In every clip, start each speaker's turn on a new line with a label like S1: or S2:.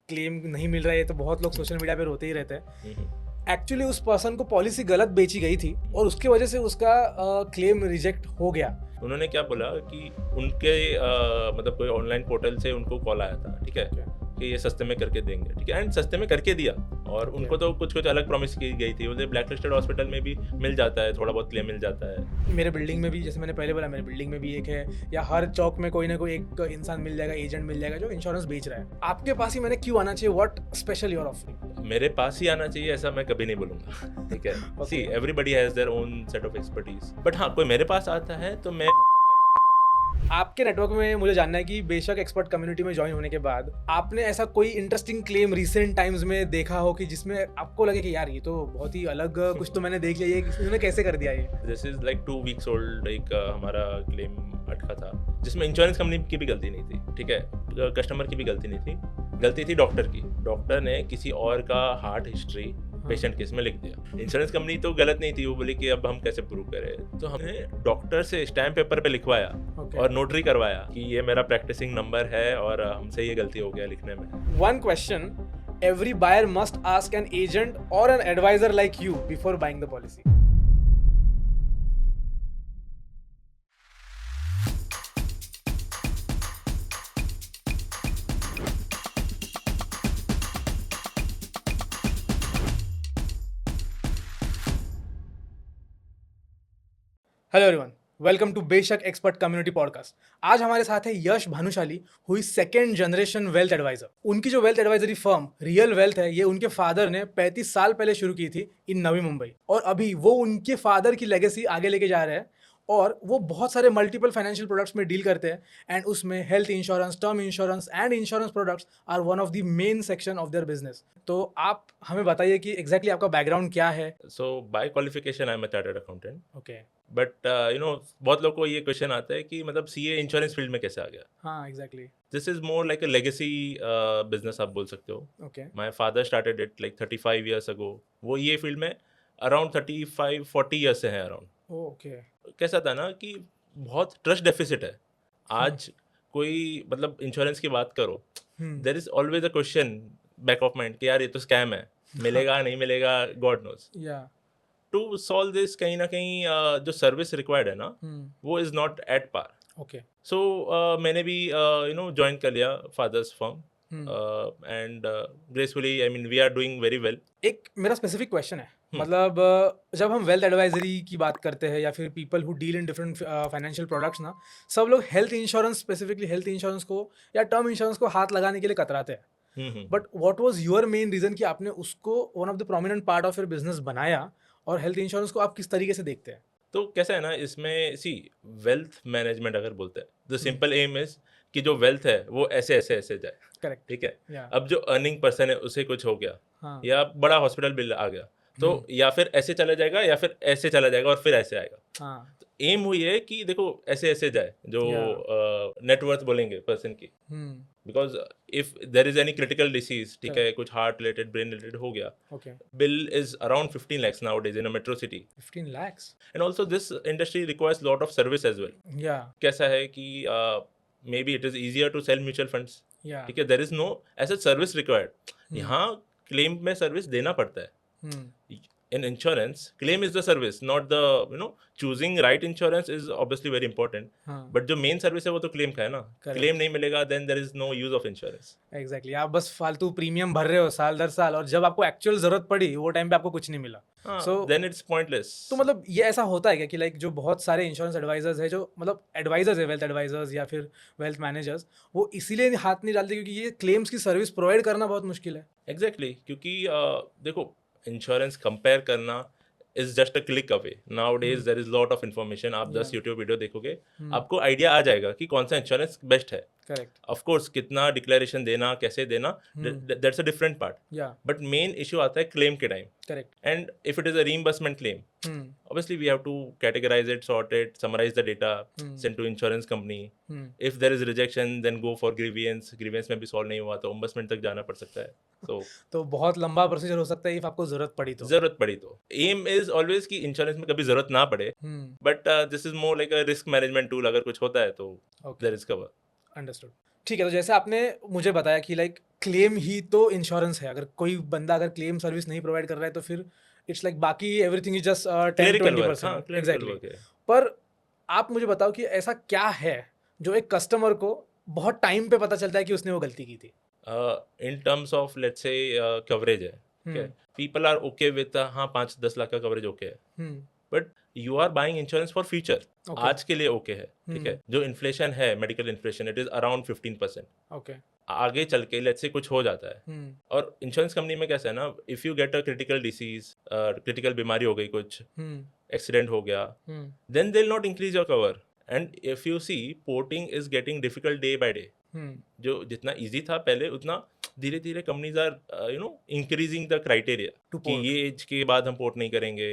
S1: Claim नहीं मिल रहा है, तो बहुत लोग सोशल मीडिया पे रोते ही रहते हैं। एक्चुअली उस पर्सन को पॉलिसी गलत बेची गई थी और उसकी वजह से उसका क्लेम रिजेक्ट हो गया।
S2: उन्होंने क्या बोला कि उनके मतलब कोई ऑनलाइन पोर्टल से उनको कॉल आया था, ठीक है, कि ये सस्ते में करके देंगे, ठीक है, एंड सस्ते में करके दिया। और उनको तो कुछ कुछ अलग प्रॉमिस की गई थी, बोलते ब्लैक लिस्टेड हॉस्पिटल में भी मिल जाता है, थोड़ा बहुत क्लेम मिल जाता है।
S1: मेरे बिल्डिंग में भी, जैसे मैंने पहले बोला, मेरे बिल्डिंग में भी एक है, या हर चौक में कोई ना कोई एक इंसान मिल जाएगा, एजेंट मिल जाएगा जो इंश्योरेंस बेच रहा है। आपके पास ही मैंने क्यों आना चाहिए? What special your offering?
S2: मेरे पास ही आना चाहिए ऐसा मैं कभी नहीं बोलूंगा, ठीक है। See everybody has their own set of expertise, but हाँ, कोई मेरे पास आता है तो मैं
S1: आपके नेटवर्क में मुझे जानना है कि बेशक एक्सपर्ट कम्युनिटी में ज्वाइन होने के बाद आपने ऐसा कोई इंटरेस्टिंग क्लेम रिसेंट टाइम्स में देखा हो कि जिसमें आपको लगे कि यार ये तो बहुत ही अलग कुछ तो मैंने देख लिया, ये इन्होंने कैसे कर दिया ये?
S2: This is like 2 weeks old, एक हमारा क्लेम अटका था जिसमें इंश्योरेंस कंपनी की भी गलती नहीं थी, ठीक है, कस्टमर की भी गलती नहीं थी, गलती थी डॉक्टर की। डॉक्टर ने किसी और का हार्ट हिस्ट्री पेशेंट केस में लिख दिया। इंश्योरेंस कंपनी तो गलत नहीं थी, वो बोली कि अब हम कैसे प्रूव करें, तो हमने डॉक्टर से स्टैम्प पेपर पे लिखवाया और नोटरी करवाया कि ये मेरा प्रैक्टिसिंग नंबर है और हमसे ये गलती हो गया लिखने में।
S1: One question every buyer must ask an agent or an advisor like you before buying the policy. Hello everyone, welcome to Beshak expert community podcast. आज हमारे साथ है यश भानुशाली, हुई सेकेंड जनरेशन वेल्थ एडवाइजर। उनकी जो wealth advisory firm real wealth है, ये उनके फादर ने 35 साल पहले शुरू की थी इन नवी मुंबई, और अभी वो उनके फादर की लेगेसी आगे लेके जा रहे हैं। और वो बहुत सारे मल्टीपल फाइनेंशियल प्रोडक्ट्स में डील करते हैं, एंड उसमें health insurance, term insurance and insurance products are one of the main section of their business. तो आप हमें बताइए कि एग्जैक्टली आपका बैकग्राउंड क्या है?
S2: So by qualification I am a chartered accountant,
S1: okay.
S2: But बहुत लोगों को ये क्वेश्चन आता है कि मतलब सीए इंश्योरेंस फील्ड में कैसे आ गया।
S1: हाँ, exactly.
S2: This is more like a legacy business, आप बोल सकते हो।
S1: Okay.
S2: My father started it like 35 years ago। वो ये फील्ड में अराउंड 35-40 years से हैं अराउंड।
S1: ओके।
S2: कैसा था ना कि बहुत ट्रस्ट डेफिसिट है आज। कोई मतलब इंश्योरेंस की बात करो, there is always a question back of mind कि यार ये तो स्कैम है, मिलेगा नहीं मिलेगा, गॉड नोज।
S1: या
S2: टू सॉल्व दिस कहीं ना कहीं जो सर्विस रिक्वायर्ड है ना, वो is not at par.
S1: Okay.
S2: So मैंने भी ज्वाइन कर लिया father's firm, and gracefully I mean we are doing very well.
S1: एक मेरा स्पेसिफिक क्वेश्चन है, मतलब जब हम वेल्थ एडवाइजरी की बात करते हैं या फिर people who deal in different financial products ना, सब लोग health insurance, specifically health insurance को या टर्म इंश्योरेंस को हाथ लगाने के लिए कतराते हैं। But what was your main reason कि आपने उसको one of the prominent part of your business बनाया, और हेल्थ इंश्योरेंस को आप किस तरीके से देखते हैं?
S2: तो कैसा है ना, इसमें सी वेल्थ मैनेजमेंट अगर बोलते हैं, द सिंपल एम इज कि जो वेल्थ है वो ऐसे ऐसे ऐसे जाए,
S1: करेक्ट।
S2: ठीक है।
S1: या
S2: अब जो अर्निंग पर्सन है उसे कुछ हो गया,
S1: हाँ।
S2: या बड़ा हॉस्पिटल बिल आ गया, तो या फिर ऐसे चला जाएगा या फिर ऐसे चला जाएगा और फिर ऐसे आएगा।
S1: हाँ।
S2: तो एम हुई है कि देखो ऐसे ऐसे जाए, जो नेटवर्थ बोलेंगे पर्सन की, because if there is any critical disease, ठीक है, कुछ हार्ट रिलेटेड, ब्रेन रिलेटेड हो गया,
S1: okay.
S2: Bill is around 15 lakhs nowadays in a metro city,
S1: 15 lakhs?
S2: and also this industry requires lot of service as well.
S1: या
S2: कैसा है कि maybe it is easier to sell mutual funds,
S1: या
S2: ठीक है, there is no ऐसा service required. यहाँ claim में सर्विस देना पड़ता है। In insurance, claim is the service, not the choosing right insurance is obviously very important, but जो main service है वो तो claim का है ना। claim नहीं मिलेगा then there is no use of insurance.
S1: Exactly. आप बस फालतू प्रीमियम भर रहे हो साल दर साल, और जब आपको एक्चुअल जरूरत पड़ी वो टाइम पे आपको कुछ नहीं मिला।
S2: then it's pointless.
S1: तो मतलब ये ऐसा होता है क्या कि लाइक जो बहुत सारे इंश्योरेंस एडवाइजर्स है, जो मतलब एडवाइजर्स है, वेल्थ एडवाइजर्स या फिर वेल्थ मैनेजर्स, वो इसीलिए हाथ नहीं डालते क्योंकि ये क्लेम्स की सर्विस प्रोवाइड करना बहुत मुश्किल है?
S2: Exactly, क्योंकि देखो इंश्योरेंस कंपेयर करना is just a click away. Now days there is lot of information. आप 10 यूट्यूब वीडियो देखोगे, आपको आइडिया आ जाएगा कि कौन सा इंश्योरेंस बेस्ट है।
S1: करेक्ट।
S2: ऑफ कोर्स कितना डिक्लेरेशन देना, कैसे देना, दैट्स अ डिफरेंट पार्ट,
S1: या
S2: बट मेन इशू आता है क्लेम के time.
S1: Correct.
S2: And if it is a reimbursement claim, obviously we have to categorize it, sort it, summarize the data, send to insurance company. If there is rejection, then go for grievance में भी solve नहीं हुआ तो ombudsman तक जाना पड़ सकता है।
S1: तो बहुत लंबा प्रोसीजर हो सकता है इफ आपको जरूरत पड़ी तो।
S2: जरूरत पड़ी तो एम इज ऑलवेज कि इंश्योरेंस में कभी जरूरत ना पड़े, but this is more like a risk management tool. अगर कुछ होता है तो देयर इज कवर।
S1: अंडरस्टूड। ठीक है, तो जैसे आपने मुझे बताया कि लाइक क्लेम ही तो इंश्योरेंस है, अगर कोई बंदा अगर क्लेम सर्विस नहीं प्रोवाइड कर रहा है तो फिर इट्स लाइक बाकी everything is just
S2: clerical work,
S1: 10-20%।
S2: हाँ क्लेरिकल
S1: एग्जैक्टली।
S2: वर्क है।
S1: पर आप मुझे बताओ कि ऐसा क्या है जो एक कस्टमर को बहुत टाइम पे पता चलता है कि उसने वो गलती की थी?
S2: इन terms of let's say coverage है, ठीक है, पीपल आर ओके विद हाँ 5-10 लाख का कवरेज ओके है,
S1: hmm.
S2: But you are buying insurance for future,
S1: Okay.
S2: आज के लिए ओके है, ठीक है, जो इन्फ्लेशन है, medical inflation, it is around 15%,
S1: okay.
S2: आगे चल के लेट्स से कुछ हो जाता है,
S1: हम्म।
S2: और इंश्योरेंस कंपनी में कैसा है ना, if you get a critical disease, critical बीमारी हो गई, कुछ
S1: हम्म।
S2: एक्सीडेंट हो गया,
S1: हम्म।
S2: then they'll not increase your cover. And if you see, porting is getting difficult day by day.
S1: हम्म।
S2: जो जितना इजी था पहले, उतना धीरे धीरे companies are increasing the criteria
S1: To
S2: कि
S1: port.
S2: ये एज के बाद हम पोर्ट नहीं करेंगे,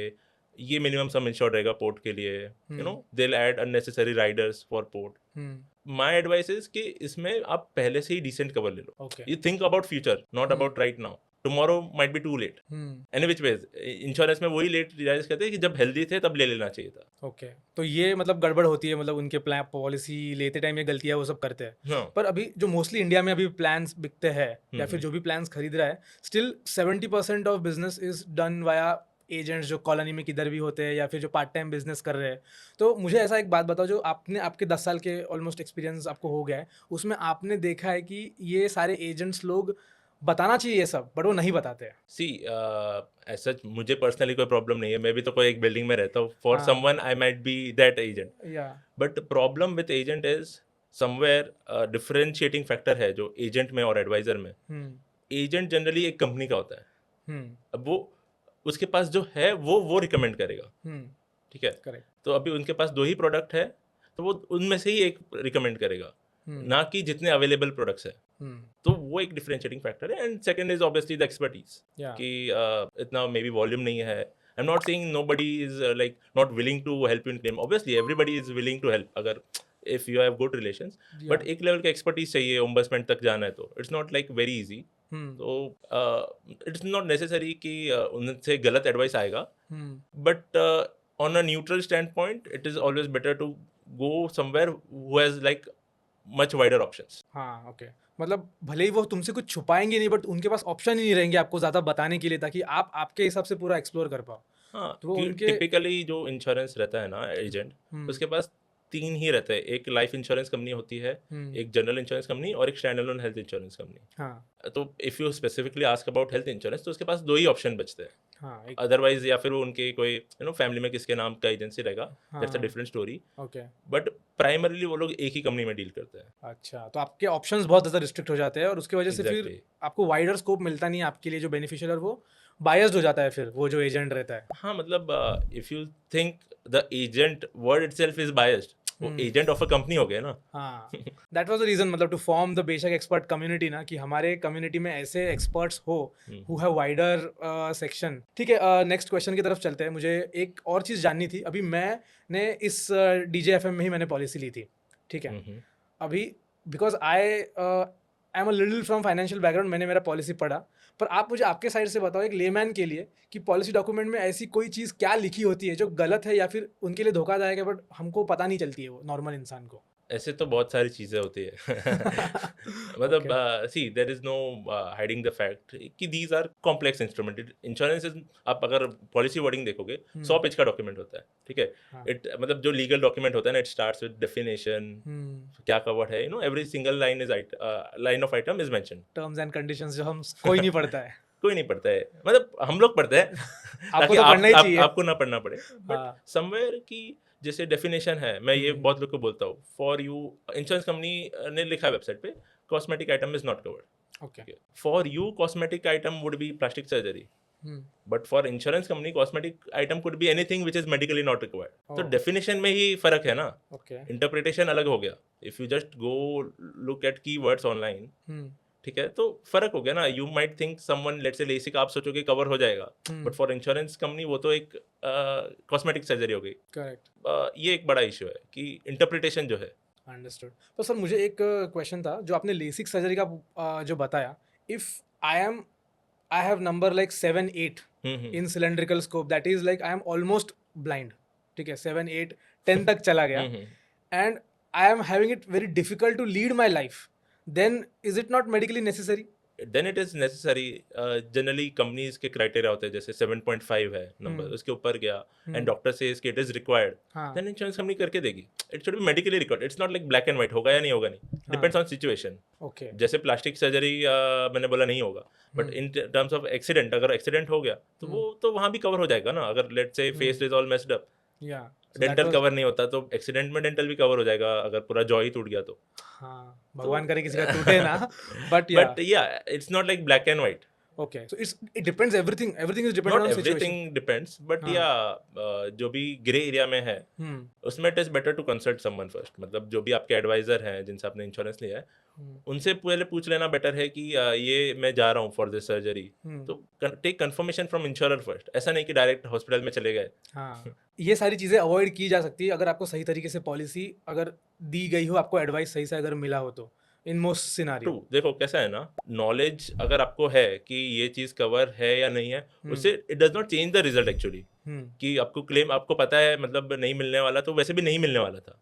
S2: ये मिनिमम सम इंश्योर्ड रहेगा पोर्ट के लिए, they add unnecessary riders for port.
S1: Hmm.
S2: My advice is कि इसमें आप पहले से ही डिसेंट कवर ले लो.
S1: Okay.
S2: You think about future, not about right now. Tomorrow might be too late.
S1: Hmm.
S2: Any which way insurance में वही लेट रियलाइज करते हैं कि जब हेल्दी थे तब ले लेना चाहिए था.
S1: ओके, तो ये मतलब गड़बड़ होती है, मतलब उनके प्लान पॉलिसी लेते टाइम ये गलतियां वो सब करते हैं।
S2: हाँ.
S1: पर अभी जो मोस्टली इंडिया में अभी प्लान्स बिकते हैं या फिर
S2: हम्म.
S1: जो भी प्लान्स खरीद रहा है, still 70% of business is done via agents जो कॉलोनी में किधर भी होते हैं या फिर जो पार्ट टाइम बिजनेस कर रहे हैं। तो मुझे ऐसा एक बात बताओ, जो आपने आपके 10 साल के ऑलमोस्ट एक्सपीरियंस आपको हो गया है, उसमें आपने देखा है कि ये सारे एजेंट्स लोग बताना चाहिए ये सब, बट वो नहीं बताते हैं।
S2: सी ऐसा मुझे पर्सनली कोई प्रॉब्लम नहीं है, मैं भी तो कोई एक बिल्डिंग में रहता हूँ, फॉर
S1: हाँ.
S2: Someone I might be that agent,
S1: या
S2: but problem with agent is somewhere differentiating factor है जो एजेंट में और एडवाइजर में. एजेंट जनरली एक कंपनी का होता है, अब वो उसके पास जो है वो रिकमेंड करेगा, ठीक है,
S1: करेक्ट।
S2: तो अभी उनके पास 2 ही प्रोडक्ट है, तो वो उनमें से ही एक रिकमेंड करेगा, ना कि जितने अवेलेबल प्रोडक्ट्स है. तो वो एक डिफरेंशिएटिंग फैक्टर है. And second is obviously the expertise, कि इतना मे बी वॉल्यूम नहीं है. I am not saying nobody is like not willing to help you in claim, obviously everybody is willing to help अगर if you have good relations, but एक level का expertise चाहिए. Ombudsman तक जाना है तो it's not like very easy. तो it's not necessary कि उनसे गलत एडवाइस आएगा, but on a neutral standpoint it is always better to go somewhere who has like much wider options.
S1: हाँ, ओके, मतलब भले ही वो तुमसे कुछ छुपाएंगे नहीं, बट उनके पास ऑप्शन ही नहीं रहेंगे आपको ज़्यादा बताने के लिए, ताकि आप आपके हिसाब से पूरा एक्सप्लोर कर पाओ.
S2: हाँ,
S1: तो वो उनके
S2: टिपिकली जो इंश्योरेंस रहता है ना एजेंट, उसके पास 3 ही रहते हैं. एक लाइफ इंश्योरेंस कंपनी होती है, एक जनरल इंश्योरेंस कंपनी और एक stand alone health insurance company.
S1: हाँ.
S2: तो if you specifically ask about health insurance, तो उसके पास 2 ही ऑप्शन बचते हैं.
S1: हाँ,
S2: अदरवाइज या फिर वो उनके कोई फैमिली में किसके नाम का एजेंसी रहेगा, that's a different story.
S1: Okay.
S2: But primarily वो लोग एक ही कंपनी में डील करते हैं.
S1: अच्छा, तो आपके ऑप्शंस बहुत ज़्यादा रिस्ट्रिक्ट हो जाते हैं और उसकी वजह से फिर
S2: Exactly.
S1: आपको वाइडर स्कोप मिलता नहीं है आपके लिए जो बेनिफिशियल, और वो बायस्ड हो जाता है फिर वो जो एजेंट रहता है.
S2: हाँ, मतलब if you think the agent word itself is biased, वो एजेंट ऑफ अ कंपनी हो गया ना.
S1: हाँ, दैट वाज द रीजन, मतलब टू फॉर्म द बेशक एक्सपर्ट कम्युनिटी ना, कि हमारे कम्युनिटी में ऐसे एक्सपर्ट्स हो हु हैव वाइडर सेक्शन. ठीक है, नेक्स्ट क्वेश्चन की तरफ चलते हैं. मुझे एक और चीज़ जाननी थी. अभी मैंने इस DJFM में ही मैंने पॉलिसी ली थी, ठीक है. अभी because I am a little from financial background, मैंने मेरा पॉलिसी पढ़ा, पर आप मुझे आपके साइड से बताओ एक लेमैन के लिए कि पॉलिसी डॉक्यूमेंट में ऐसी कोई चीज़ क्या लिखी होती है जो गलत है या फिर उनके लिए धोखादायक है, बट हमको पता नहीं चलती है वो नॉर्मल इंसान को.
S2: ऐसे तो बहुत सारी चीज़ें होती है. मतलब see there is no hiding the fact कि these are complex instrument. Insurance is, आप अगर पॉलिसी वर्डिंग देखोगे 100 पेज का डॉक्यूमेंट होता है, ठीक है. इट मतलब जो लीगल डॉक्यूमेंट होता है ना, इट स्टार्ट्स विद डेफिनेशन, क्या कवर्ड है, every single line is line of item is mentioned.
S1: Terms and conditions जो हम कोई नहीं पढ़ता है.
S2: कोई नहीं पढ़ता है, मतलब हम लोग पढ़ते हैं
S1: आपको तो पढ़ना ही चाहिए.
S2: आपको ना पढ़ना पड़े. बट समवेयर की जैसे डेफिनेशन है, मैं ये बहुत लोग को बोलता हूँ, फॉर यू इंश्योरेंस कंपनी ने लिखा है वेबसाइट पे, cosmetic item is not covered.
S1: Okay.
S2: For you cosmetic item would be plastic surgery, but for insurance company cosmetic item could be anything which is medically not required. तो definition में ही फर्क है ना. Interpretation अलग हो गया. If you just go look at की words online, ठीक है, तो फर्क हो गया ना. You might think someone let's say LASIK आप सोचोगे कवर हो जाएगा, बट फॉर इंश्योरेंस कंपनी वो तो एक कॉस्मेटिक सर्जरी हो गई.
S1: करेक्ट.
S2: ये एक बड़ा इशू है कि इंटरप्रिटेशन जो है.
S1: अंडरस्टूड. तो सर मुझे एक क्वेश्चन था, जो आपने लेसिक सर्जरी का जो बताया, if I have number like 7-8 in cylindrical scope, that is like I am almost blind, ठीक है, 7-8-10 तक चला गया, and I am having it very difficult to lead my life. then is it not medically necessary?
S2: Then it is necessary. Generally companies के criteria होते हैं, जैसे 7.5 है नंबर, उसके ऊपर गया एंड डॉक्टर से इट इज रिक्वायर्ड,
S1: हाँ
S2: देन इंश्योरेंस कंपनी करके देगी। It should be medically record, it's not like black and white, होगा या नहीं होगा नहीं, डिपेंड्स ऑन सिचुएशन।
S1: ओके
S2: जैसे प्लास्टिक सर्जरी मैंने बोला नहीं होगा, but in terms of accident, अगर एक्सीडेंट हो गया तो वो तो वहाँ भी कवर हो जाएगा ना। अगर let's say face is all messed up,
S1: या
S2: डेंटल कवर नहीं होता तो एक्सीडेंट में डेंटल भी कवर हो जाएगा, अगर पूरा जॉ ही टूट गया तो।
S1: हाँ भगवान करे किसी का टूटे ना, but yeah
S2: but yeah it's not like black and white,
S1: okay so it depends, everything is dependent
S2: not
S1: on situation.
S2: Everything depends, but
S1: हाँ।
S2: या जो भी ग्रे एरिया में है उसमें it is better to consult someone first. मतलब जो भी आपके एडवाइजर हैं जिनसे आपने इंश्योरेंस लिया है, उनसे पहले पूछ लेना बेटर है कि ये मैं जा रहा हूँ फॉर दिस सर्जरी, तो take confirmation from insurer first. ऐसा नहीं कि डायरेक्ट हॉस्पिटल में चले गए।
S1: हाँ ये सारी चीज़ें अवॉइड की जा सकती है अगर आपको सही तरीके से पॉलिसी अगर दी गई हो, आपको एडवाइस सही से अगर मिला हो तो, इन मोस्ट सिनारियो।
S2: ट्रू, देखो कैसा है ना, नॉलेज अगर आपको है कि ये चीज कवर है या नहीं है, उससे it does not change the result actually. कि आपको क्लेम आपको पता है मतलब नहीं मिलने वाला, तो वैसे भी नहीं मिलने वाला था,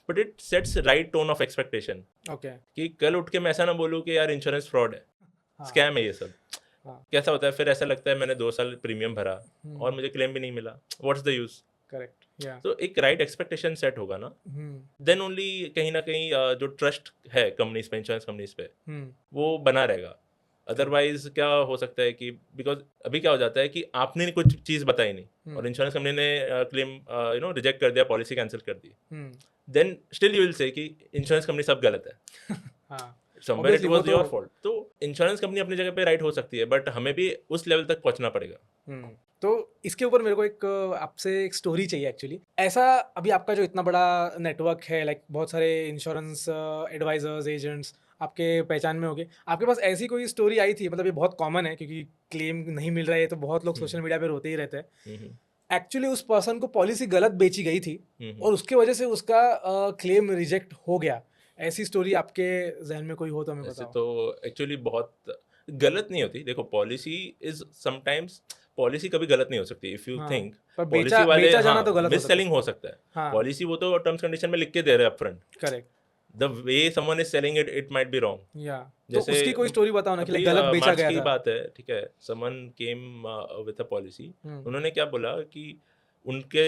S2: but it sets right tone of expectation.
S1: Okay
S2: कि कल उठ के मैं ऐसा ना बोलूँ कि यार इंश्योरेंस फ्रॉड है, स्कैम है ये सब। कैसा होता है फिर, ऐसा लगता है मैंने 2 साल प्रीमियम भरा और मुझे क्लेम भी नहीं मिला, व्हाट्स द यूज।
S1: करेक्ट या
S2: तो एक राइट एक्सपेक्टेशन सेट होगा ना, देन ओनली कहीं ना कहीं जो ट्रस्ट है कंपनीज पे, इंश्योरेंस कंपनीज पे, वो बना रहेगा। अदरवाइज क्या हो सकता है कि बिकॉज अभी क्या हो जाता है कि आपने कुछ चीज़ बताई नहीं और इंश्योरेंस कंपनी ने क्लेम रिजेक्ट कर दिया, पॉलिसी कैंसिल कर दी, then still you will say कि इंश्योरेंस कंपनी सब गलत है, somewhere it was your fault. तो इंश्योरेंस कंपनी अपनी जगह पे राइट हो सकती है, बट हमें भी उस लेवल तक पहुंचना पड़ेगा।
S1: तो इसके ऊपर मेरे को एक आपसे एक स्टोरी चाहिए एक्चुअली। ऐसा अभी आपका जो इतना बड़ा नेटवर्क है, लाइक बहुत सारे इंश्योरेंस एडवाइजर्स, एजेंट्स आपके पहचान में होंगे, आपके पास ऐसी कोई स्टोरी आई थी? मतलब ये बहुत कॉमन है क्योंकि क्लेम नहीं मिल रहा है तो बहुत लोग सोशल मीडिया पे रोते ही रहते हैं। एक्चुअली उस पर्सन को पॉलिसी गलत बेची गई थी और उसके वजह से उसका क्लेम रिजेक्ट हो गया। ऐसी स्टोरी आपके जहन में कोई हो तो हमें बताओ।
S2: तो एक्चुअली बहुत गलत नहीं होती, देखो पॉलिसी इज समटाइम्स, पॉलिसी कभी गलत नहीं हो सकती इफ यू थिंक पॉलिसी वाले
S1: जाना तो गलत
S2: मिस सेलिंग हो सकता है। पॉलिसी वो तो टर्म्स कंडीशन में लिख के दे रहे हैं upfront,
S1: correct.
S2: The way someone is selling it, it might be wrong.
S1: या जैसे उसकी कोई स्टोरी बताओ ना कि गलत बेचा गया था।
S2: की बात है, ठीक है, someone came with a policy, उन्होंने क्या बोला कि उनके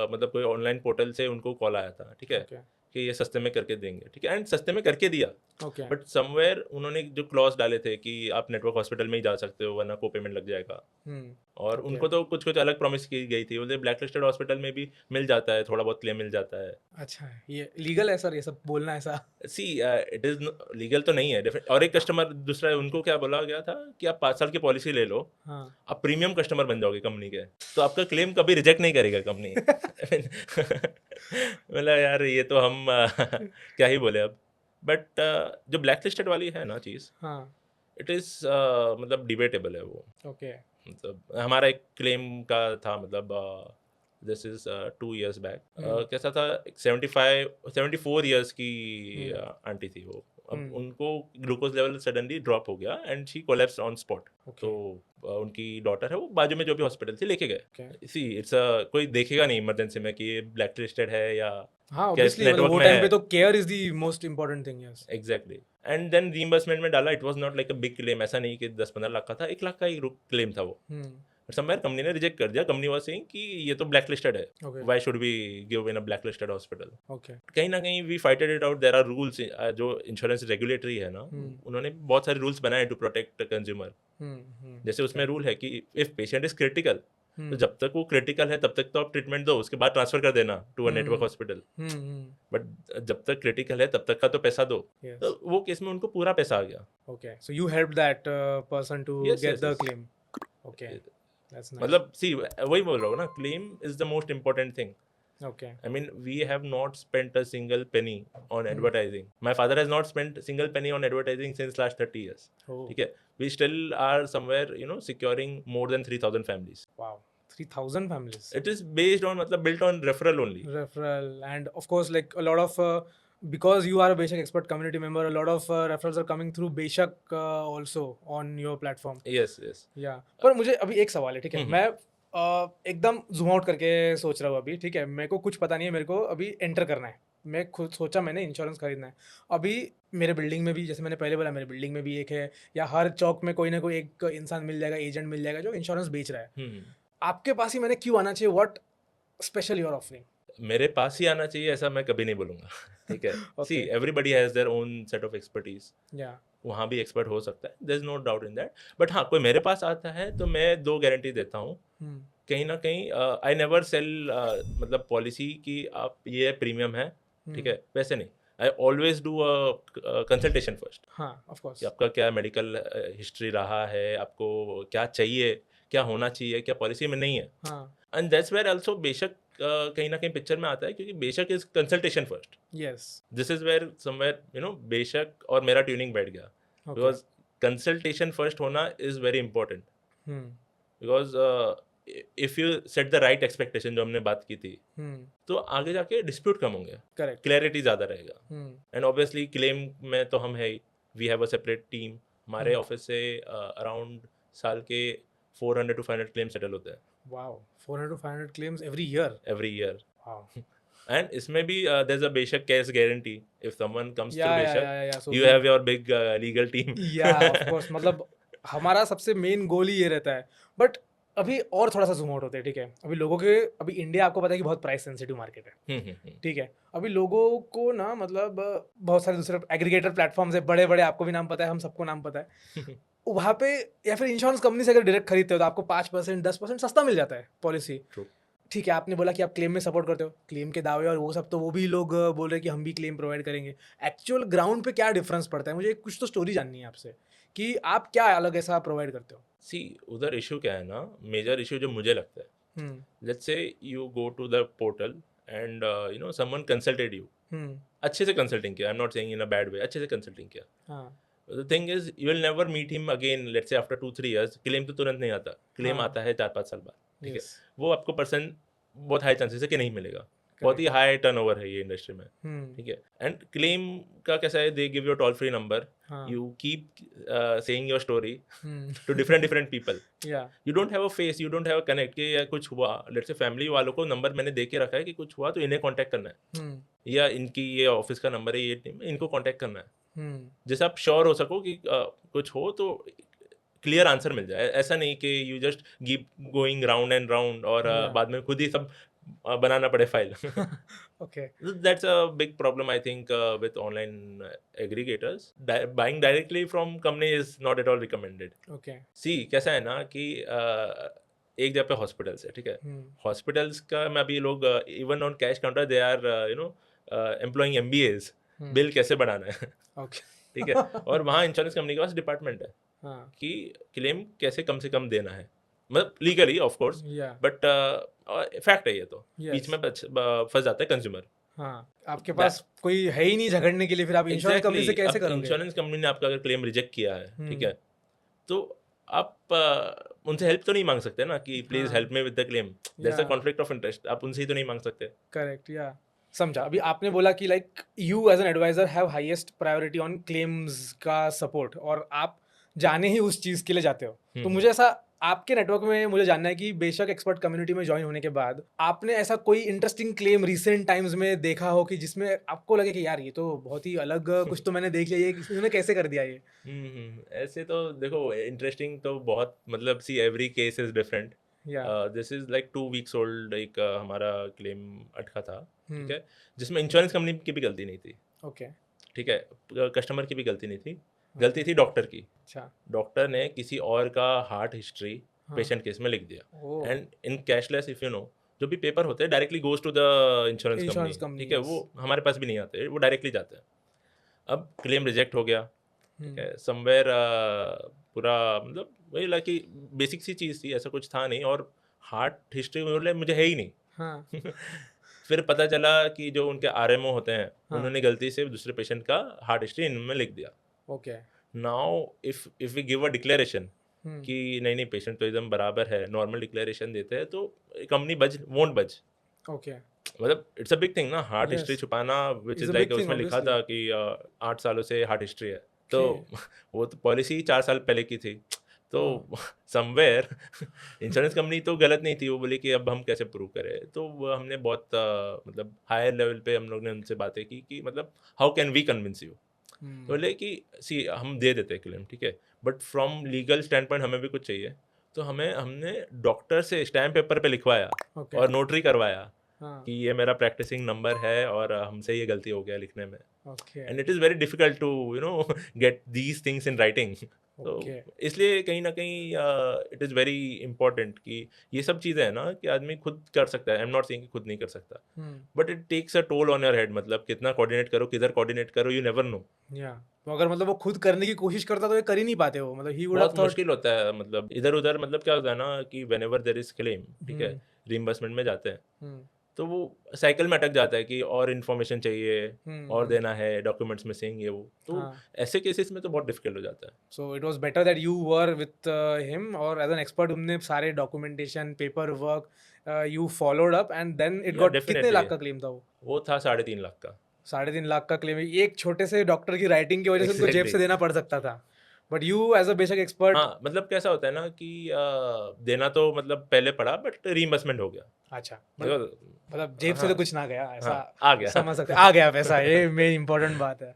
S2: मतलब कोई ऑनलाइन पोर्टल से उनको कॉल आया था, ठीक है, कि ये सस्ते में करके देंगे, ठीक है, एंड सस्ते में करके दिया। बट समवेयर उन्होंने जो क्लॉज डाले थे कि आप नेटवर्क हॉस्पिटल में ही जा सकते हो वरना को पेमेंट लग जाएगा, और उनको तो कुछ कुछ अलग प्रॉमिस की गई थी, बोलते ब्लैक लिस्टेड हॉस्पिटल में भी मिल जाता है, थोड़ा बहुत क्लेम मिल जाता है।
S1: अच्छा, ये लीगल है सर ये सब बोलना? ऐसा
S2: सी इट इज लीगल तो नहीं है। और एक कस्टमर दूसरा, उनको क्या बोला गया था कि आप 5 साल की पॉलिसी ले लो, आप प्रीमियम कस्टमर बन जाओगे कंपनी के, तो आपका क्लेम कभी रिजेक्ट नहीं करेगा कंपनी। मतलब यार ये तो हम क्या ही बोले अब। बट जो ब्लैक लिस्टेड वाली है ना चीज़, इट इज़ मतलब डिबेटेबल है वो।
S1: ओके,
S2: मतलब हमारा एक क्लेम का था, मतलब दिस इज 2 years बैक। कैसा था, 74 years की आंटी थी वो। अब उनको ग्लूकोज लेवल सडनली ड्रॉप हो गया and she collapse on spot. तो उनकी डॉटर है, वो बाजू में जो भी हॉस्पिटल थी लेके गए। सी इट्स कोई देखेगा नहीं इमरजेंसी में कि ये ब्लैक लिस्टेड है या
S1: वो टाइम पे तो care is the most important thing. Yes
S2: exactly. And then reimbursement में डाला, it was not like a big claim, ऐसा नहीं कि 10-15 लाख का था, 1 लाख का ही क्लेम था वो। समवेयर कंपनी ने रिजेक्ट कर दिया। कंपनी वाज सेइंग कि ये तो ब्लैक लिस्टेड है, why should we give in a blacklisted hospital. कहीं ना कहीं we fighted it out. There are rules, जो इंश्योरेंस रेगुलेटरी है ना, उन्होंने बहुत सारे रूल्स बनाए टू प्रोटेक्ट कंज्यूमर। जैसे उसमें रूल है कि इफ पेशेंट इज क्रिटिकल, तो जब तक वो क्रिटिकल है तब तक तो आप ट्रीटमेंट दो, उसके बाद ट्रांसफर कर देना to a network hospital. But जब तक क्रिटिकल है तब तक का तो पैसा दो। तो वो केस में उनको पूरा पैसा आ गया।
S1: Okay, so you helped that person to get the claim. Okay, that's nice.
S2: मतलब सी वही बोल रहा हूँ ना, claim is the most important thing.
S1: Okay.
S2: I mean, we have not spent a single penny on advertising. My father has not spent a single penny on advertising since last 30 years. ठीक है, we still are somewhere securing more than 3,000 families.
S1: Wow, 3,000 families.
S2: It is based on, मतलब built on referral only.
S1: Referral, and of course like a lot of because you are a Beshak Expert community member, a lot of referrals are coming through Beshak also on your platform.
S2: Yes.
S1: Yeah. पर मुझे अभी एक सवाल है, ठीक है, मैं एकदम जूम आउट करके सोच रहा हूँ अभी, ठीक है, मेरे को कुछ पता नहीं है, मेरे को अभी एंटर करना है, मैं खुद सोचा मैंने इंश्योरेंस खरीदना है। अभी मेरे बिल्डिंग में भी, जैसे मैंने पहले बोला, मेरे बिल्डिंग में भी एक है, या हर चौक में कोई ना कोई एक इंसान मिल जाएगा, एजेंट मिल जाएगा जो इंश्योरेंस बेच रहा है।
S2: हम्म।
S1: आपके पास ही मैंने क्यों आना चाहिए? What special you are offering?
S2: मेरे पास ही आना चाहिए ऐसा मैं कभी नहीं बोलूँगा। ठीक है, see
S1: okay.
S2: Everybody has their own set of expertise.
S1: Yeah.
S2: वहाँ भी एक्सपर्ट हो सकता है, there is no doubt in that. But हाँ, कोई मेरे पास आता है तो मैं 2 गारंटी देता हूँ। कहीं न कहीं आई नेवर सेल मतलब पॉलिसी कि आप ये प्रीमियम है, ठीक है? वैसे नहीं, I always do consultation first
S1: हाँ, ऑफ कोर्स।
S2: कि आपका क्या मेडिकल हिस्ट्री रहा है, आपको क्या चाहिए, क्या होना चाहिए, क्या पॉलिसी में नहीं है।
S1: हाँ।
S2: एंड दैट्स वेयर आल्सो बेशक कहीं न कहीं पिक्चर में आता है, क्योंकि Beshak is consultation first.
S1: Yes.
S2: This is where somewhere Beshak और मेरा ट्यूनिंग बैठ गया।
S1: ओके।
S2: बिकॉज़ कंसल्टेशन फर्स्ट होना is very important. Because if you set the right expectation, जो हमने बात की थी, तो आगे जाके डिस्प्यूट कम होंगे,
S1: करेक्ट।
S2: क्लैरिटी ज़्यादा रहेगा। एंड ऑब्वियसली क्लेम में तो हम है ही, we have a separate team. हमारे ऑफिस से अराउंड साल के 400 to 500 क्लेम सेटल होते हैं
S1: wow, 400 to 500 claims every year.
S2: Every year.
S1: Wow.
S2: And इसमें भी देयर इज अ बेशक case guarantee. If someone comes through
S1: Yeah, yeah,
S2: बेशक,
S1: yeah, yeah. So
S2: you have your big legal team.
S1: yeah, of course. मतलब हमारा सबसे main goal ही ये रहता है। बट अभी और थोड़ा सा जूम आउट होते हैं, ठीक है? अभी लोगों के, अभी इंडिया आपको पता है कि बहुत प्राइस सेंसिटिव मार्केट है, ठीक है? अभी लोगों को ना, मतलब बहुत सारे दूसरे एग्रीगेटर प्लेटफॉर्म्स है, बड़े बड़े, आपको भी नाम पता है, हम सबको नाम पता है। वहाँ पे या फिर इंश्योरेंस कंपनी से अगर डायरेक्ट खरीदते हो तो आपको 5% 10% सस्ता मिल जाता है पॉलिसी।
S2: True.
S1: ठीक है, आपने बोला कि आप क्लेम में सपोर्ट करते हो, क्लेम के दावे और वो सब, तो वो भी लोग बोल रहे हैं कि हम भी क्लेम प्रोवाइड करेंगे। एक्चुअल ग्राउंड पे क्या डिफरेंस पड़ता है? मुझे कुछ तो स्टोरी जाननी है आपसे कि आप क्या अलग ऐसा प्रोवाइड करते हो।
S2: सी उधर इशू क्या है ना, मेजर इशू जो मुझे लगता है, let's say you go to the portal and someone consulted you, अच्छे से कंसल्टिंग किया, I am not saying in a bad way, अच्छे से कंसल्टिंग किया। The thing is you will never meet him again, let's say after 2-3 years। क्लेम तो तुरंत नहीं आता, क्लेम
S1: हाँ।
S2: आता है 4-5 साल बाद, ठीक है?
S1: Yes.
S2: वो आपको पर्सन बहुत हाई चांसेस है कि नहीं मिलेगा, बहुत ही हाई टर्नओवर है ये इंडस्ट्री में, ठीक है? एंड क्लेम का कैसा है, they give you toll free number, you keep saying your story to different people. You don't have a face, you don't have a connect कि या कुछ हुआ, लेट्स से फैमिली वालों को नंबर मैंने दे के रखा है कि कुछ हुआ तो इन्हें कांटेक्ट करना है, या इनकी ये ऑफिस का नंबर है, ये टीम, इनको कांटेक्ट करना है, जैसे आप श्योर हो सको कि कुछ हो तो क्लियर आंसर मिल जाए। ऐसा नहीं कि you just keep going round and round और बाद में खुद ही सब बनाना पड़े file.
S1: Okay.
S2: That's a big problem, I think, with online aggregators. Buying directly from company is not at all recommended.
S1: Okay.
S2: See, कैसा है ना कि एक जगह पे हॉस्पिटल्स है, ठीक है? हॉस्पिटल्स का में अभी लोग even on cash counter they are employing MBAs, bill कैसे बढ़ाना है।
S1: Okay.
S2: ठीक है? और वहाँ इंश्योरेंस कंपनी के पास डिपार्टमेंट है
S1: हाँ।
S2: कि क्लेम कैसे कम से कम देना है, मतलब legally of course,
S1: Yeah.
S2: But fact है ये तो।
S1: Yes.
S2: बीच में फंस जाता है कंज्यूमर।
S1: हाँ, आपके पास कोई है ही नहीं झगड़ने के लिए, फिर आप इंश्योरेंस कंपनी से कैसे करोगे?
S2: इंश्योरेंस कंपनी ने आपका अगर क्लेम रिजेक्ट किया है, ठीक है, तो आप उनसे हेल्प तो नहीं मांग सकते ना कि please help me with the claim. That's a conflict of interest, आप उनसे ही तो नहीं मांग सकते।
S1: करेक्ट, या समझा। अभी आपने बोला कि like you as an advisor have highest priority on claims का सपोर्ट, और आप जाने ही उस चीज़ के लिए जाते हो। तो मुझे ऐसा आपके नेटवर्क में मुझे जानना है कि बेशक एक्सपर्ट कम्युनिटी में ज्वाइन होने के बाद आपने ऐसा कोई इंटरेस्टिंग क्लेम रिसेंट टाइम्स में देखा हो कि जिसमें आपको लगे कि यार ये तो बहुत ही अलग कुछ तो मैंने देख लिया, ये इन्होंने कैसे कर दिया ये।
S2: ऐसे तो देखो इंटरेस्टिंग तो बहुत, मतलब see every case is different. This is like 2 weeks old, एक हमारा क्लेम अटका था, ठीक है, जिसमें इंश्योरेंस कंपनी की भी गलती नहीं थी।
S1: ओके।
S2: ठीक है, कस्टमर की भी गलती नहीं थी, गलती थी डॉक्टर की।
S1: अच्छा।
S2: डॉक्टर ने किसी और का हार्ट हिस्ट्री पेशेंट केस में लिख दिया, and in cashless if you know, जो भी पेपर होते हैं directly goes to the insurance company, ठीक है, वो हमारे पास भी नहीं आते, वो डायरेक्टली जाते हैं। अब क्लेम रिजेक्ट हो गया, ठीक है, समवेयर पूरा, मतलब वही लगा कि बेसिक सी चीज़ थी, ऐसा कुछ था नहीं, और हार्ट हिस्ट्री में मुझे है ही नहीं।
S1: हाँ।
S2: फिर पता चला कि जो उनके RMO होते हैं, उन्होंने गलती से दूसरे पेशेंट का हार्ट हिस्ट्री इनमें लिख दिया।
S1: Okay.
S2: Now if we give a declaration कि नहीं पेशेंट तो एकदम बराबर है, नॉर्मल डिक्लेरेशन देते हैं, तो कंपनी वोंट बज।
S1: ओके।
S2: मतलब इट्स अ बिग थिंग ना, हार्ट हिस्ट्री छुपाना, विच इज लाइक उसमें लिखा था कि 8 सालों से हार्ट हिस्ट्री है, तो वो तो पॉलिसी 4 साल पहले की थी, तो समवेयर इंश्योरेंस कंपनी तो गलत नहीं थी, वो बोली कि अब हम कैसे प्रूव करें, तो वो हमने बहुत मतलब हायर लेवल पे हम लोग ने उनसे बातें की कि मतलब how can we convince you. तो बोले कि सी हम दे देते हैं क्लेम, ठीक है, but from legal stand point हमें भी कुछ चाहिए। तो हमने डॉक्टर से स्टैम्प पेपर पे लिखवाया
S1: ओके
S2: और नोटरी करवाया
S1: हाँ
S2: कि ये मेरा प्रैक्टिसिंग नंबर है और हमसे ये गलती हो गया लिखने में।
S1: Okay
S2: and it is very difficult to get these things in writing. तो
S1: ओके
S2: इसलिए कहीं ना कहीं इट इज़ वेरी इंपॉर्टेंट कि ये सब चीज़ें हैं ना कि आदमी खुद कर सकता है। आई एम नॉट सेइंग कि खुद नहीं कर सकता, but it takes a toll on your head. मतलब कितना कोऑर्डिनेट करो, किधर कोऑर्डिनेट करो, यू नेवर नो।
S1: या तो अगर मतलब वो खुद करने की कोशिश करता तो ये कर ही नहीं पाते वो, मतलब ही वुड हैव
S2: बहुत
S1: थॉट।
S2: मुश्किल होता है, मतलब इधर उधर। मतलब क्या होता है ना कि when ever there is claim, ठीक है, रीइंबर्समेंट में जाते हैं तो वो साइकिल में अटक जाता है कि और इन्फॉर्मेशन चाहिए और देना है, डॉक्यूमेंट्स मिसिंग, ये वो। तो
S1: हाँ
S2: ऐसे केसेस में तो बहुत डिफिकल्ट हो जाता है।
S1: So it was better that you were with him, और एज एन एक्सपर्ट तुमने सारे documentation paperwork you followed up and then it
S2: yeah
S1: got. कितने
S2: डेफिनेटली
S1: लाख का क्लेम था वो?
S2: वो था 3.5 लाख का।
S1: 3.5 लाख का क्लेम एक छोटे से डॉक्टर की राइटिंग की वजह से उनको जेब
S2: एग्जैक्टली।
S1: से देना पड़ सकता था, बट यू एज अ बेशक एक्सपर्ट।
S2: हाँ, मतलब कैसा होता है ना कि देना तो मतलब पहले पड़ा, बट रीइंबर्समेंट हो गया।
S1: अच्छा मतलब जेब से
S2: हाँ
S1: तो कुछ ना गया ऐसा,
S2: हाँ, आ गया।
S1: समझ सकते आ गया पैसा, ये मेन इंपॉर्टेंट बात है।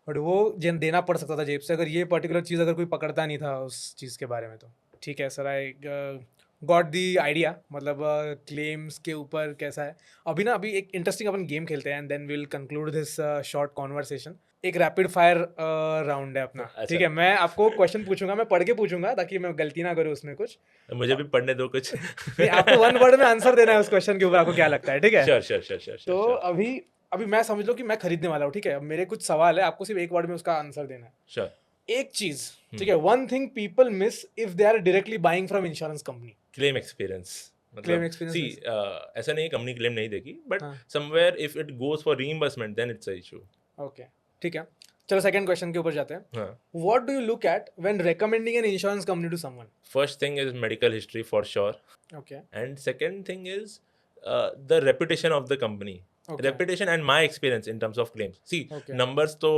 S1: बट वो जिन देना पड़ सकता था जेब से, अगर ये पर्टिकुलर चीज़ अगर कोई पकड़ता नहीं था उस चीज़ के बारे में तो ठीक है। Sir I got the idea, मतलब क्लेम्स के ऊपर कैसा है। अभी एक इंटरेस्टिंग अपन गेम खेलते हैं and then will conclude this short conversation. एक रैपिड फायर राउंड है अपना,
S2: अच्छा,
S1: ठीक है। मैं आपको क्वेश्चन पूछूंगा, मैं पढ़ के पूछूंगा ताकि मैं गलती ना करूँ उसमें कुछ।
S2: मुझे भी पढ़ने दो कुछ।
S1: नहीं, आपको वन वर्ड में आंसर देना है उस क्वेश्चन के ऊपर, आपको क्या लगता है, ठीक है?
S2: श्योर श्योर श्योर श्योर
S1: तो
S2: श्योर
S1: अभी अभी मैं समझ लो कि मैं खरीदने वाला हूँ, ठीक है। अब मेरे कुछ सवाल है, आपको सिर्फ एक वर्ड में उसका आंसर देना है।
S2: श्योर।
S1: एक चीज, ठीक है, one thing people miss if they are directly buying from insurance company.
S2: Claim experience.
S1: Claim
S2: मतलब
S1: एक्सपीरियंस
S2: सी
S1: मिस।
S2: ऐसा नहीं कंपनी क्लेम नहीं देगी, बट
S1: हाँ
S2: somewhere if it goes for reimbursement then it's a issue.
S1: Okay ठीक है, चलो second question के ऊपर जाते हैं।
S2: हाँ,
S1: what do you look at when recommending an insurance company to someone?
S2: First thing is medical history for sure,
S1: okay
S2: and second thing is the reputation of the company.
S1: Okay.
S2: Reputation and my experience in terms of claims. See
S1: Okay.
S2: Numbers तो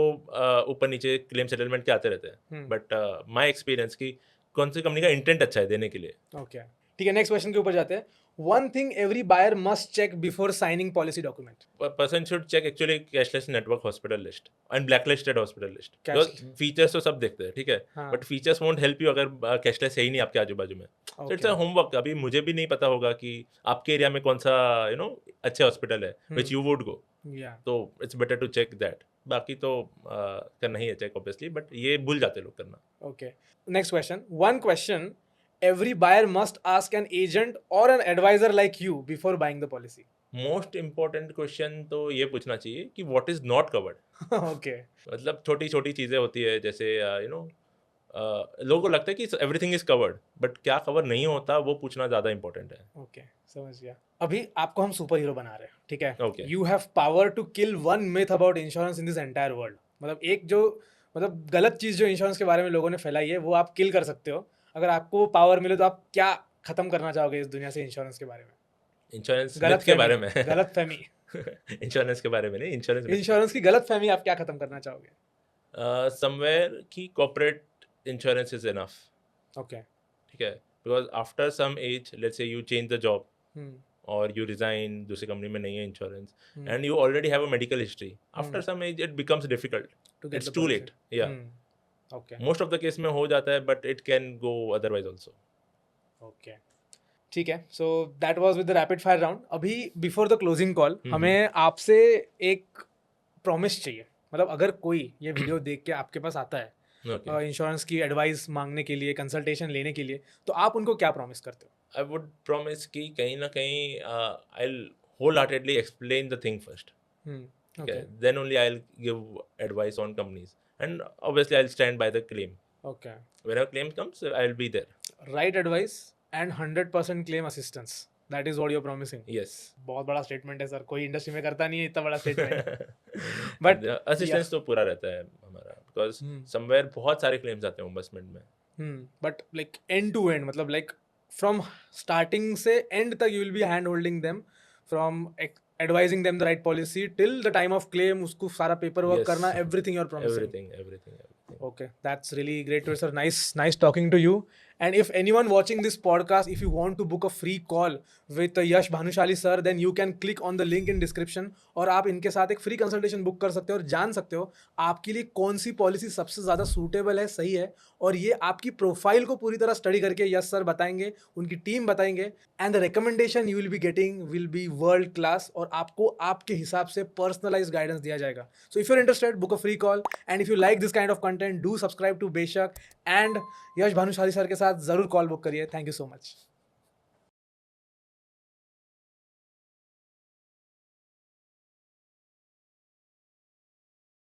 S2: ऊपर नीचे claim settlement के आते रहते हैं, but my experience की कौन सी company का इंटेंट अच्छा है देने के लिए।
S1: ओके ठीक है, नेक्स्ट क्वेश्चन के ऊपर जाते हैं। One thing every buyer must check before signing policy document.
S2: Person should check actually cashless network hospital list and blacklisted hospital list.
S1: Cashless.
S2: Features तो सब देखते हैं, ठीक है,
S1: हाँ।
S2: But features won't help you अगर कैशलेस है ही नहीं आपके आजू बाजू में। तो इट्स अ होमवर्क। अभी मुझे भी नहीं पता होगा कि आपके एरिया में कौन सा अच्छे हॉस्पिटल है विच यू वुड गो,
S1: या
S2: तो it's better to check that. बाकी तो करना ही है चेक ऑब्वियसली, बट ये भूल जाते लोग करना।
S1: Okay next question. One question every buyer must ask an agent or an advisor like you before buying the policy.
S2: Most important question तो ये पूछना चाहिए कि what is not covered.
S1: Okay.
S2: मतलब छोटी छोटी चीज़ें होती है, जैसे लोगों को लगता है कि एवरीथिंग इज कवर्ड, बट क्या कवर नहीं होता वो पूछना ज़्यादा इंपॉर्टेंट है।
S1: Okay, समझ गया। अभी आपको हम सुपर हीरो बना रहे हैं, ठीक है।
S2: Okay.
S1: You have power to kill one myth about insurance in this entire world. मतलब एक जो मतलब गलत चीज़ जो इंश्योरेंस के बारे में लोगों ने फैलाई है वो आप किल कर सकते हो। अगर आपको वो पावर मिले तो आप क्या खत्म करना चाहोगे इस दुनिया से इंश्योरेंस के बारे में?
S2: इंश्योरेंस
S1: गलत
S2: के बारे में।
S1: गलत फहमी।
S2: इंश्योरेंस के बारे में नहीं, इंश्योरेंस
S1: इंश्योरेंस की गलत फहमी आप क्या खत्म करना चाहोगे?
S2: समवेयर की corporate insurance is enough,
S1: okay
S2: ठीक है, because after some age let's say you change the job और यू रिजाइन, दूसरी कंपनी में नहीं है insurance, and you already have a medical history, after some age it becomes difficult, it's too late. Yeah
S1: okay
S2: most of the case में हो जाता है, but it can go otherwise also.
S1: Okay ठीक है, so that was with the rapid fire round. अभी before the closing call हमें आपसे एक प्रॉमिस चाहिए। मतलब अगर कोई ये वीडियो देख के आपके पास आता है इंश्योरेंस की एडवाइस मांगने के लिए, कंसल्टेशन लेने के लिए, तो आप उनको क्या प्रॉमिस करते हो?
S2: I would promise कि कहीं ना कहीं I'll wholeheartedly explain the thing first. Okay. Then only I'll give advice on companies, and obviously I'll stand by the claim.
S1: Okay.
S2: Whenever claim comes, I'll be there.
S1: Right advice and 100% claim assistance. That is what you're promising.
S2: Yes.
S1: बहुत बड़ा statement है sir, कोई industry में करता नहीं है इतना बड़ा स्टेटमेंट। बट
S2: असिस्टेंस तो पूरा रहता है हमारा, बिकॉज समवेयर बहुत सारे क्लेम्स आते हैं इन्वेस्टमेंट में।
S1: But like end to end, मतलब लाइक फ्रॉम स्टार्टिंग से एंड तक you will be hand holding them, from advising them the right policy till the time of claim, उसको सारा पेपर वर्क करना, everything you are promising.
S2: Everything.
S1: Okay, that's really great to hear, sir. Nice talking to you. And if anyone watching this podcast, if you want to book a free call with Yash Bhanushali sir, then you can click on the link in description और आप इनके साथ एक free consultation book कर सकते हो और जान सकते हो आपके लिए कौन सी पॉलिसी सबसे ज़्यादा सूटेबल है, सही है, और ये आपकी प्रोफाइल को पूरी तरह स्टडी करके यश सर बताएंगे, उनकी टीम बताएंगे, and the recommendation you will be getting will be world class और आपको आपके हिसाब से पर्सनलाइज गाइडेंस दिया जाएगा. So if you are interested, book a free call, and if you like this kind of content, do subscribe to Beshak, and Yash Bhanushali sir के साथ ज़रूर कॉल बुक करिए. Thank you so much.